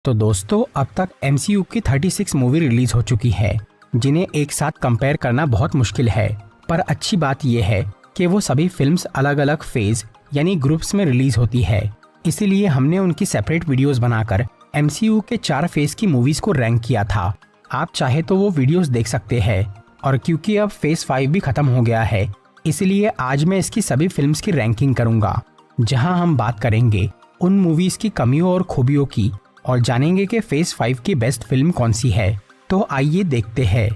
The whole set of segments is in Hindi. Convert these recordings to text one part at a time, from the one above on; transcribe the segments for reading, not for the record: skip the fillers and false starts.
तो दोस्तों अब तक MCU की 36 मूवी रिलीज हो चुकी है, जिन्हें एक साथ कंपेयर करना बहुत मुश्किल है। पर अच्छी बात यह है कि वो सभी फिल्म्स अलग अलग फेज यानी ग्रुप्स में रिलीज होती है। इसीलिए हमने उनकी सेपरेट वीडियोस बनाकर MCU के 4 फेज की मूवीज को रैंक किया था। आप चाहे तो वो वीडियोस देख सकते हैं। और क्योंकि अब फेज 5 भी खत्म हो गया है, इसलिए आज मैं इसकी सभी फिल्म्स की रैंकिंग करूंगा, जहां हम बात करेंगे उन मूवीज की कमियों और खूबियों की और जानेंगे कि फेज 5 की बेस्ट फिल्म कौन सी है। तो आइए देखते हैं।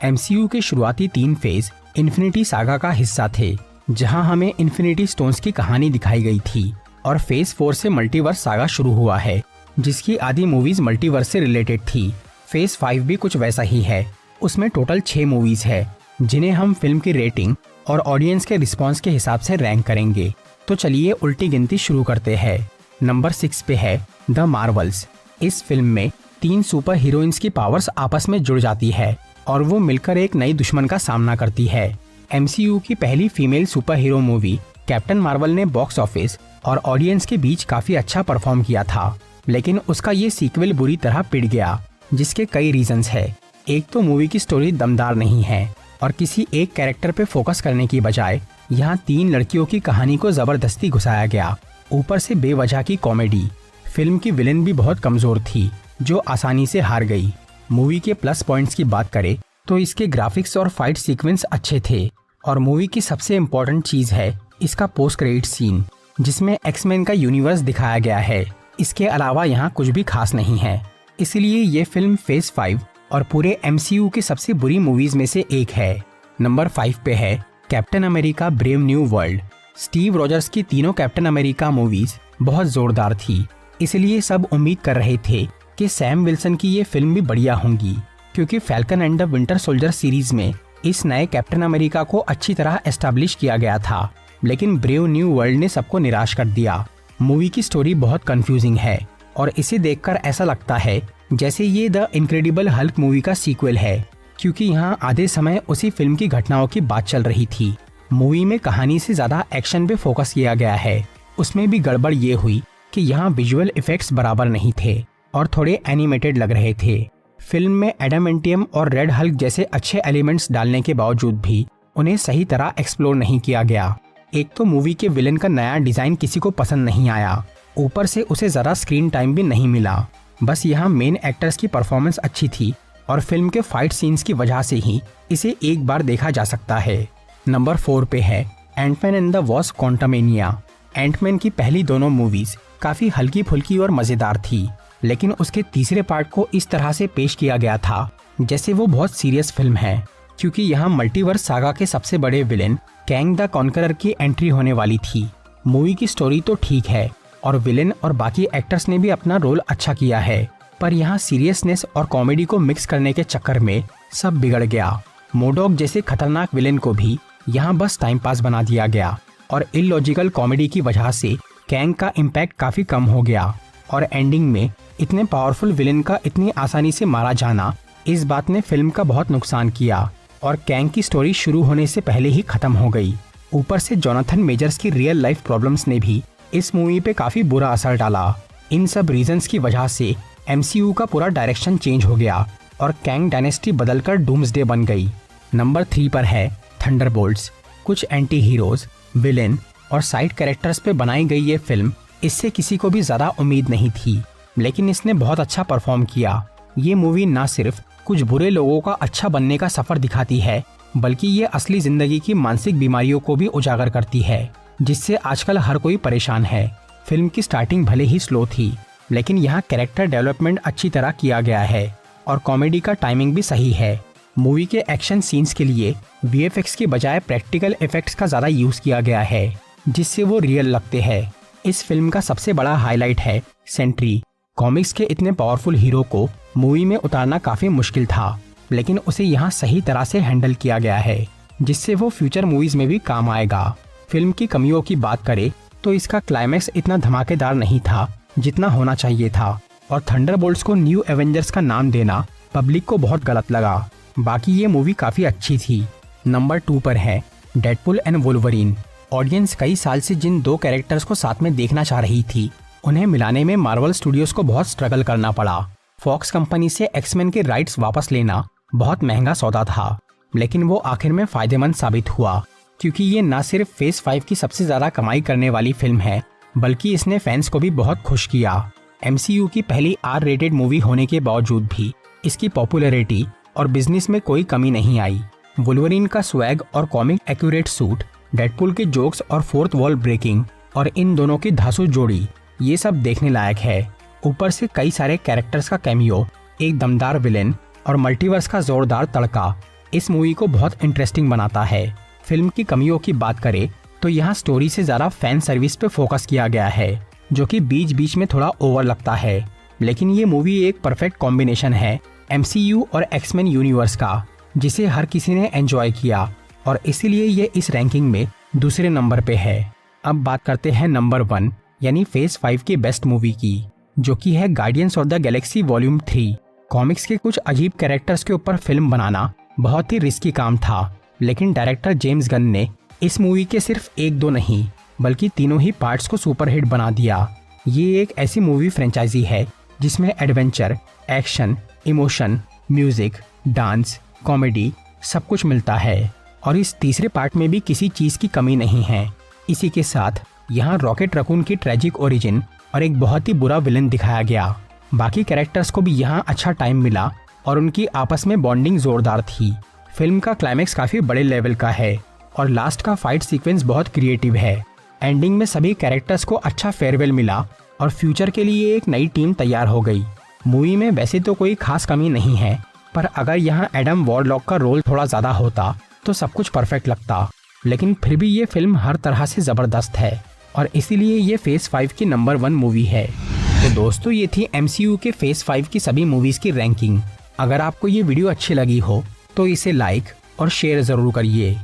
MCU के शुरुआती 3 फेज इन्फिनिटी सागा का हिस्सा थे, जहां हमें इन्फिनिटी स्टोन्स की कहानी दिखाई गई थी। और फेज 4 से मल्टीवर्स सागा शुरू हुआ है, जिसकी आधी मूवीज मल्टीवर्स से रिलेटेड थी। फेज 5 भी कुछ वैसा ही है। उसमें टोटल 6 मूवीज है, जिन्हें हम फिल्म की रेटिंग और ऑडियंस के रिस्पांस के हिसाब से रैंक करेंगे। तो चलिए उल्टी गिनती शुरू करते हैं। नंबर 6 पे है द मार्वल्स। इस फिल्म में 3 सुपर हीरोइंस की पावर्स आपस में जुड़ जाती है और वो मिलकर एक नई दुश्मन का सामना करती है। MCU की पहली female super hero movie captain Marvel ने बॉक्स ऑफिस और ऑडियंस के बीच काफी अच्छा परफॉर्म किया था, लेकिन उसका ये सीक्वल बुरी तरह पिट गया, जिसके कई रीजंस है। एक तो मूवी की स्टोरी दमदार नहीं है और किसी एक कैरेक्टर पे फोकस करने की बजाय यहाँ 3 लड़कियों की कहानी को जबरदस्ती घुसाया गया। ऊपर से बेवजह की कॉमेडी। फिल्म की विलेन भी बहुत कमजोर थी, जो आसानी से हार गई। मूवी के प्लस पॉइंट्स की बात करें तो इसके ग्राफिक्स और फाइट सीक्वेंस अच्छे थे, और मूवी की सबसे इम्पोर्टेंट चीज है इसका पोस्ट क्रेडिट सीन, जिसमें एक्समैन का यूनिवर्स दिखाया गया है। इसके अलावा यहाँ कुछ भी खास नहीं है। इसलिए ये फिल्म फेज 5 और पूरे MCU की सबसे बुरी मूवीज में से एक है। नंबर 5 पे है captain America brave new world. Steve Rogers की तीनों कैप्टन अमेरिका मूवीज बहुत जोरदार थी, इसलिए सब उम्मीद कर रहे थे कि सैम विल्सन की ये फिल्म भी बढ़िया होंगी, क्योंकि falcon and the winter soldier series में इस नए कैप्टन अमेरिका को अच्छी तरह एस्टैब्लिश किया गया था। लेकिन ब्रेव न्यू वर्ल्ड ने सबको निराश कर दिया। मूवी की स्टोरी बहुत कंफ्यूजिंग है और इसे देखकर ऐसा लगता है जैसे ये द इनक्रेडिबल हल्क मूवी का सीक्वल है, क्योंकि यहाँ आधे समय उसी फिल्म की घटनाओं की बात चल रही थी। मूवी में कहानी से ज्यादा एक्शन पे फोकस किया गया है। उसमें भी गड़बड़ ये हुई कि यहाँ विजुअल इफेक्ट्स बराबर नहीं थे और थोड़े एनिमेटेड लग रहे थे। फिल्म में एडामेंटियम और रेड हल्क जैसे अच्छे एलिमेंट्स डालने के बावजूद भी उन्हें सही तरह एक्सप्लोर नहीं किया गया। एक तो मूवी के विलेन का नया डिजाइन किसी को पसंद नहीं आया, ऊपर से उसे ज़रा स्क्रीन टाइम भी नहीं मिला। बस यहाँ मेन एक्टर्स की परफॉर्मेंस अच्छी थी और फिल्म के फाइट सीन्स की वजह से ही इसे एक बार देखा जा सकता है। नंबर 4 पे है Ant Man and the Wasp Quantumania. Ant Man की पहली दोनों मूवीज काफी हल्की फुल्की और मजेदार थी, लेकिन उसके तीसरे पार्ट को इस तरह से पेश किया गया था जैसे वो बहुत सीरियस फिल्म है, क्योंकि यहाँ मल्टीवर्स सागा के सबसे बड़े विलेन कैंग द कॉन्करर की एंट्री होने वाली थी। मूवी की स्टोरी तो ठीक है और विलेन और बाकी एक्टर्स ने भी अपना रोल अच्छा किया है, पर यहाँ सीरियसनेस और कॉमेडी को मिक्स करने के चक्कर में सब बिगड़ गया। मोडॉक जैसे खतरनाक विलेन को भी यहाँ बस टाइम पास बना दिया गया और इलॉजिकल कॉमेडी की वजह से कैंग का इम्पैक्ट काफी कम हो गया। और एंडिंग में इतने पावरफुल विलेन का इतनी आसानी से मारा जाना, इस बात ने फिल्म का बहुत नुकसान किया और कैंग की स्टोरी शुरू होने से पहले ही खत्म हो गई। ऊपर से जोनाथन मेजर्स की रियल लाइफ प्रॉब्लम्स ने भी इस मूवी पे काफी बुरा असर डाला। इन सब रीजंस की वजह से MCU का पूरा डायरेक्शन चेंज हो गया और कैंग डायनेस्टी बदलकर डूम्सडे बन गई। नंबर 3 पर है थंडरबोल्ट्स। कुछ एंटी हीरोज, विलेन और साइड कैरेक्टर्स पे बनाई गई ये फिल्म, इससे किसी को भी ज्यादा उम्मीद नहीं थी, लेकिन इसने बहुत अच्छा परफॉर्म किया। ये मूवी ना सिर्फ कुछ बुरे लोगों का अच्छा बनने का सफर दिखाती है, बल्कि ये असली जिंदगी की मानसिक बीमारियों को भी उजागर करती है, जिससे आजकल हर कोई परेशान है। फिल्म की स्टार्टिंग भले ही स्लो थी, लेकिन यहाँ कैरेक्टर डेवलपमेंट अच्छी तरह किया गया है और कॉमेडी का टाइमिंग भी सही है। मूवी के एक्शन सीन्स के लिए VFX की बजाय प्रैक्टिकल इफेक्ट्स का ज़्यादा यूज़ किया गया है, जिससे वो रियल लगते हैं। इस फिल्म का सबसे बड़ा हाईलाइट है सेंट्री। कॉमिक्स के इतने पावरफुल हीरो को मूवी में उतारना काफ़ी मुश्किल था, लेकिन उसे यहाँ सही तरह से हैंडल किया गया है, जिससे वो फ्यूचर मूवीज में भी काम आएगा। फिल्म की कमियों की बात करें तो इसका क्लाइमैक्स इतना धमाकेदार नहीं था जितना होना चाहिए था, और थंडरबोल्ट्स को न्यू एवेंजर्स का नाम देना पब्लिक को बहुत गलत लगा। बाकी ये मूवी काफी अच्छी थी। नंबर 2 पर है डेडपुल एंड वुल्वरीन। ऑडियंस कई साल से जिन दो कैरेक्टर्स को साथ में देखना चाह रही थी, उन्हें मिलाने में मार्वल स्टूडियोज को बहुत स्ट्रगल करना पड़ा। फॉक्स कंपनी से एक्समैन के राइट्स वापस लेना बहुत महंगा सौदा था, लेकिन वो आखिर में फायदेमंद साबित हुआ, क्योंकि ये न सिर्फ फेज 5 की सबसे ज्यादा कमाई करने वाली फिल्म है, बल्कि इसने फैंस को भी बहुत खुश किया। MCU की पहली R-रेटेड मूवी होने के बावजूद भी इसकी पॉपुलैरिटी और बिजनेस में कोई कमी नहीं आई। वुल्वरीन का स्वैग और कॉमिक एक्यूरेट सूट, डेडपुल के जोक्स और फोर्थ वॉल ब्रेकिंग और इन दोनों की धांसू जोड़ी, ये सब देखने लायक है। ऊपर से कई सारे कैरेक्टर्स का कैमियो, एक दमदार विलेन और मल्टीवर्स का जोरदार तड़का इस मूवी को बहुत इंटरेस्टिंग बनाता है। फिल्म की कमियों की बात करें तो यहाँ स्टोरी से ज्यादा फैन सर्विस पे फोकस किया गया है, जो कि बीच बीच में थोड़ा ओवर लगता है। लेकिन ये मूवी एक परफेक्ट कॉम्बिनेशन है MCU और एक्समैन यूनिवर्स का, जिसे हर किसी ने एंजॉय किया और इसीलिए ये इस रैंकिंग में दूसरे नंबर पे है। अब बात करते हैं नंबर 1 यानी फेज 5 की बेस्ट मूवी की, जो कि है guardians of the Galaxy volume 3। Comics के कुछ अजीब कैरेक्टर्स के ऊपर फिल्म बनाना बहुत ही रिस्की काम था, लेकिन डायरेक्टर जेम्स गन ने इस मूवी के सिर्फ 1-2 नहीं बल्कि तीनों ही पार्ट्स को सुपरहिट बना दिया। ये एक ऐसी मूवी फ्रेंचाइजी है जिसमें adventure, action, emotion, music, dance, comedy सब कुछ मिलता है और इस तीसरे पार्ट में भी किसी चीज की कमी नहीं है। इसी के साथ यहाँ रॉकेट रकून की ट्रेजिक ओरिजिन और एक बहुत ही बुरा विलन दिखाया गया। बाकी कैरेक्टर्स को भी यहाँ अच्छा टाइम मिला और उनकी आपस में बॉन्डिंग जोरदार थी। फिल्म का क्लाइमेक्स काफी बड़े लेवल का है और लास्ट का फाइट सीक्वेंस बहुत क्रिएटिव है। एंडिंग में सभी कैरेक्टर्स को अच्छा फेयरवेल मिला और फ्यूचर के लिए एक नई टीम तैयार हो गई। मूवी में वैसे तो कोई खास कमी नहीं है, पर अगर यहाँ एडम वॉरलॉक का रोल थोड़ा ज्यादा होता तो सब कुछ परफेक्ट लगता। लेकिन फिर भी ये फिल्म हर तरह से जबरदस्त है और इसीलिए ये फेज 5 की नंबर 1 मूवी है। तो दोस्तों, ये थी MCU के फेज 5 की सभी मूवीज की रैंकिंग। अगर आपको ये वीडियो अच्छी लगी हो तो इसे लाइक और शेयर जरूर करिए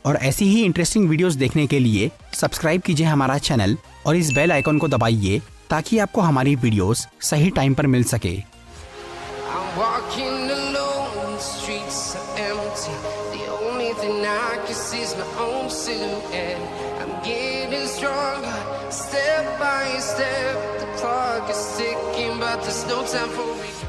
और ऐसी ही इंटरेस्टिंग वीडियोस देखने के लिए सब्सक्राइब कीजिए हमारा चैनल और इस बेल आइकन को दबाइए ताकि आपको हमारी वीडियोस सही टाइम पर मिल सके। Step by step, the clock is ticking, but there's no time for me.